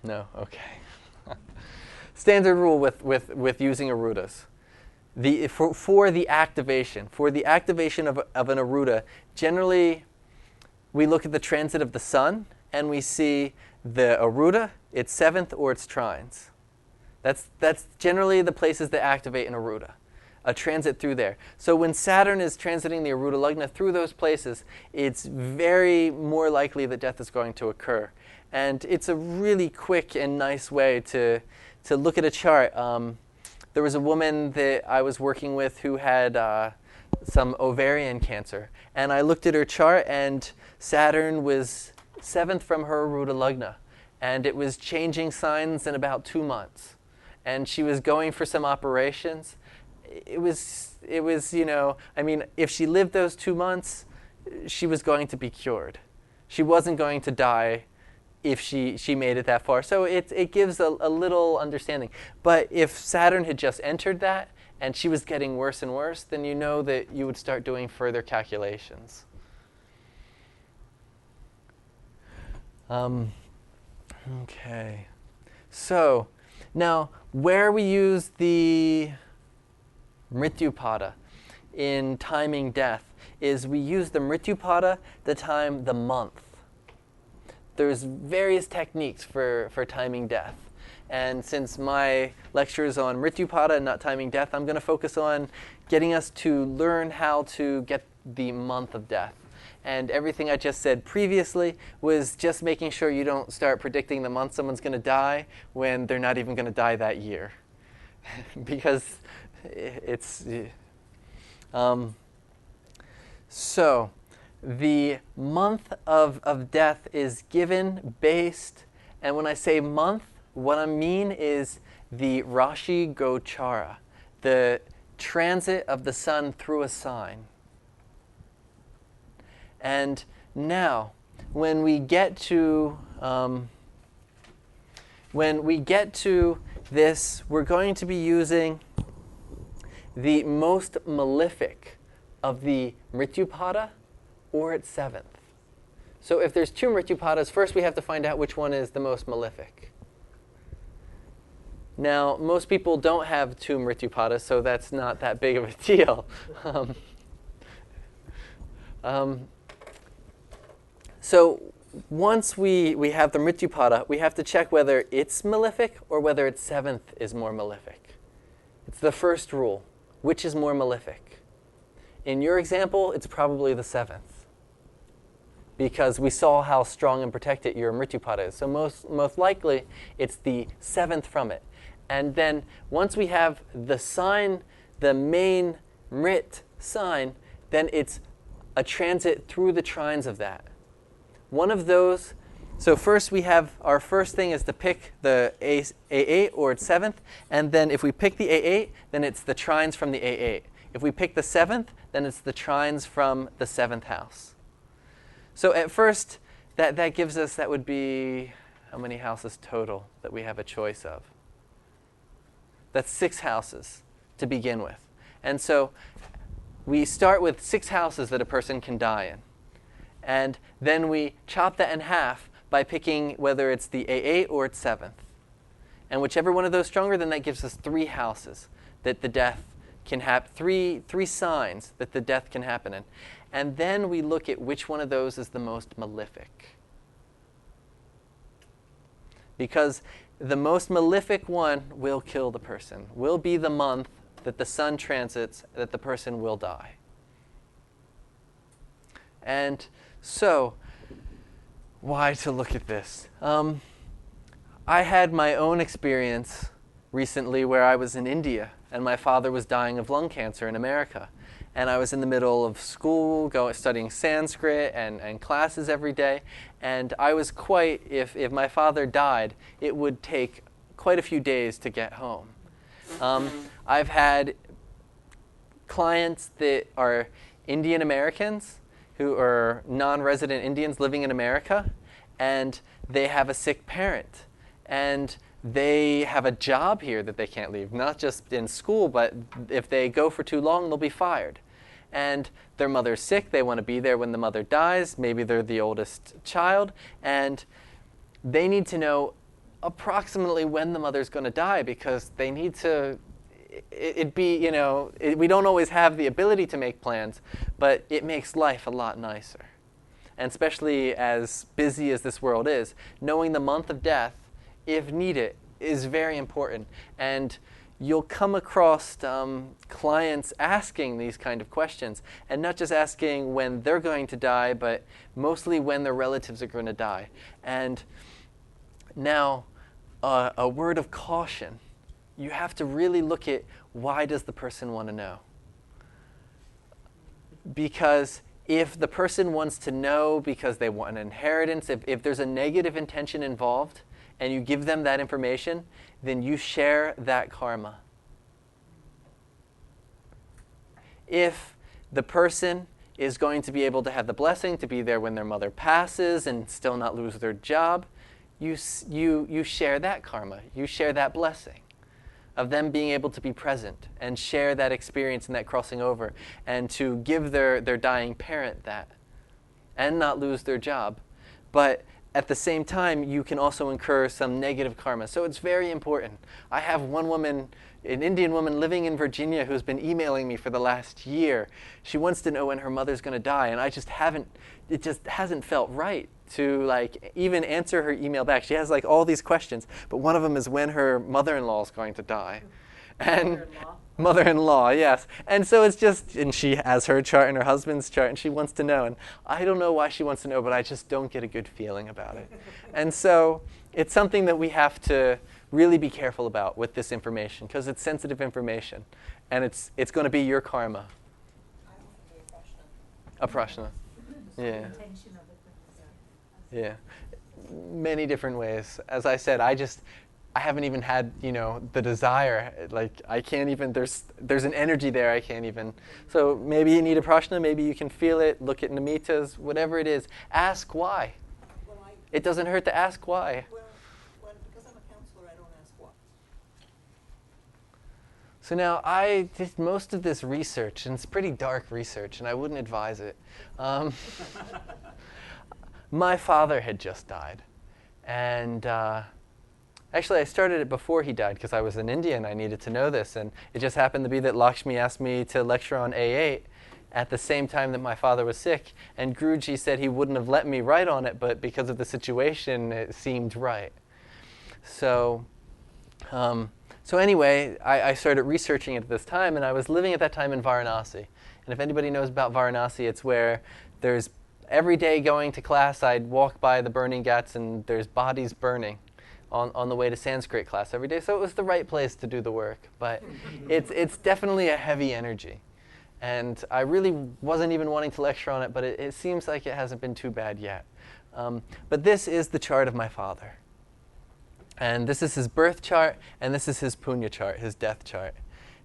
No? Okay. Standard rule with using Arudas. For the activation of an Aruda, generally we look at the transit of the sun and we see the Aruda, its seventh, or its trines. That's generally the places that activate an Aruda, a transit through there. So when Saturn is transiting the Aruda Lagna through those places, it's very more likely that death is going to occur. And it's a really quick and nice way to look at a chart. There was a woman that I was working with who had some ovarian cancer. And I looked at her chart, and Saturn was seventh from her Aruda Lagna. And it was changing signs in about 2 months. And she was going for some operations. It was, if she lived those 2 months, she was going to be cured. She wasn't going to die if she made it that far. So it gives a little understanding. But if Saturn had just entered that and she was getting worse and worse, then you know that you would start doing further calculations. Okay. So now where we use the Mrityupada in timing death is we use the Mrityupada to time the month. There's various techniques for timing death. And since my lecture is on Mrityupada and not timing death, I'm going to focus on getting us to learn how to get the month of death. And everything I just said previously was just making sure you don't start predicting the month someone's going to die when they're not even going to die that year. Because it's... So the month of death is given based, and when I say month, what I mean is the Rashi Gochara, the transit of the sun through a sign. And now, when we get to this, we're going to be using the most malefic of the Mrityupada, or its seventh. So if there's 2 Mrityupadas, first we have to find out which one is the most malefic. Now, most people don't have 2 Mrityupadas, so that's not that big of a deal. So once we have the Mrityupada, we have to check whether it's malefic or whether its seventh is more malefic. It's the first rule. Which is more malefic? In your example, it's probably the seventh, because we saw how strong and protected your Mrityupada is. So most likely, it's the seventh from it. And then once we have the sign, the main Mrit sign, then it's a transit through the trines of that. One of those, so first we have, our first thing is to pick the A8 or its seventh, and then if we pick the A8, then it's the trines from the A8. If we pick the seventh, then it's the trines from the seventh house. So at first, that gives us, that would be, how many houses total that we have a choice of? That's 6 houses to begin with. And so we start with 6 houses that a person can die in. And then we chop that in half by picking whether it's the A8 or its seventh. And whichever one of those is stronger, then that gives us 3 houses that the death can happen, three signs that the death can happen in. And then we look at which one of those is the most malefic. Because the most malefic one will kill the person, will be the month that the sun transits, that the person will die. And so, why to look at this? I had my own experience recently where I was in India and my father was dying of lung cancer in America. And I was in the middle of school, studying Sanskrit and classes every day. And I was if my father died, it would take quite a few days to get home. I've had clients that are Indian Americans who are non-resident Indians living in America, and they have a sick parent. And they have a job here that they can't leave, not just in school, but if they go for too long, they'll be fired. And their mother's sick, they want to be there when the mother dies, maybe they're the oldest child, and they need to know approximately when the mother's going to die, because they need to, we don't always have the ability to make plans, but it makes life a lot nicer. And especially as busy as this world is, knowing the month of death, if needed, is very important. And you'll come across clients asking these kind of questions, and not just asking when they're going to die, but mostly when their relatives are going to die. And now, a word of caution. You have to really look at, why does the person want to know? Because if the person wants to know because they want an inheritance, if there's a negative intention involved, and you give them that information, then you share that karma. If the person is going to be able to have the blessing to be there when their mother passes and still not lose their job, you share that karma. You share that blessing of them being able to be present and share that experience and that crossing over, and to give their dying parent that and not lose their job. But at the same time, you can also incur some negative karma. So it's very important. I have one woman, an Indian woman living in Virginia, who's been emailing me for the last year. She wants to know when her mother's going to die, and it just hasn't felt right to even answer her email back. She has all these questions, but one of them is when her mother-in-law is going to die. And mother-in-law, yes. And so it's just, and she has her chart and her husband's chart, and she wants to know. And I don't know why she wants to know, but I just don't get a good feeling about it. And so it's something that we have to really be careful about with this information, because it's sensitive information, and it's going to be your karma. A prashna. Yeah. Yeah. Many different ways. As I said, I haven't even had, the desire. I can't even, there's an energy there I can't even. So maybe you need a prashna, maybe you can feel it, look at namitas, whatever it is. Ask why. It doesn't hurt to ask why. Because I'm a counselor, I don't ask why. So now I did most of this research, and it's pretty dark research, and I wouldn't advise it. My father had just died, and actually I started it before he died, because I was in India and I needed to know this, and it just happened to be that Lakshmi asked me to lecture on A8 at the same time that my father was sick, and Guruji said he wouldn't have let me write on it, but because of the situation it seemed right. So anyway, I started researching it at this time, and I was living at that time in Varanasi. And if anybody knows about Varanasi, it's where there's every day going to class, I'd walk by the burning ghats, and there's bodies burning on the way to Sanskrit class every day. So it was the right place to do the work. But it's definitely a heavy energy. And I really wasn't even wanting to lecture on it, but it seems like it hasn't been too bad yet. But this is the chart of my father. And this is his birth chart, and this is his punya chart, his death chart.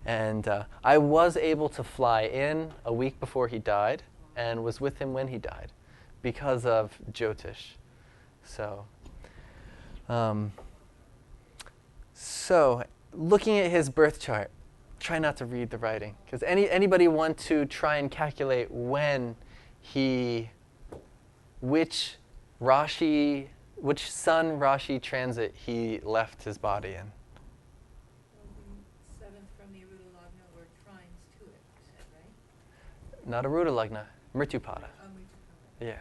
And I was able to fly in a week before he died, and was with him when he died, because of Jyotish. So looking at his birth chart, try not to read the writing, because anybody want to try and calculate when which sun Rashi transit he left his body in? The seventh from the Aruda Lagna were trines to it, you said, right? Not Aruda Lagna, Mrityupada. Oh, Mrityupada. Yeah.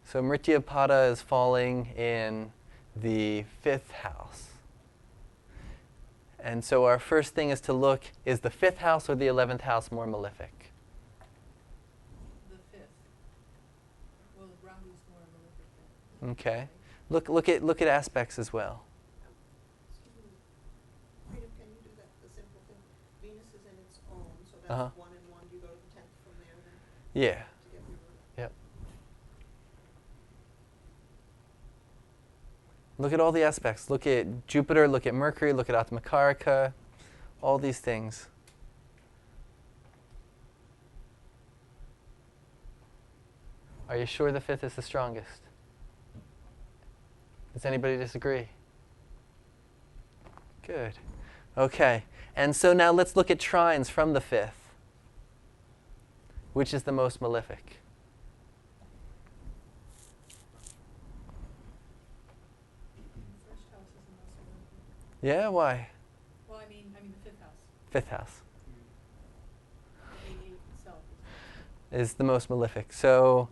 So Mrityapada is falling in the 5th house. And so our first thing is to look, is the 5th house or the 11th house more malefic? The fifth. Well, Rahu's more malefic than. Okay. Look at aspects as well. Excuse me. Rita, can you do that, the simple thing? Venus is in its own, so that's Uh-huh. 1 and 1. Do you go to the 10th from there then? Yeah. To get your root? Yep. Look at all the aspects. Look at Jupiter, look at Mercury, look at Atmakarika, all these things. Are you sure the 5th is the strongest? Does anybody disagree? Good. Okay. And so now let's look at trines from the 5th. Which is the most malefic? Yeah, why? Well, I mean the fifth house, Fifth house the 88 itself. is the most malefic. So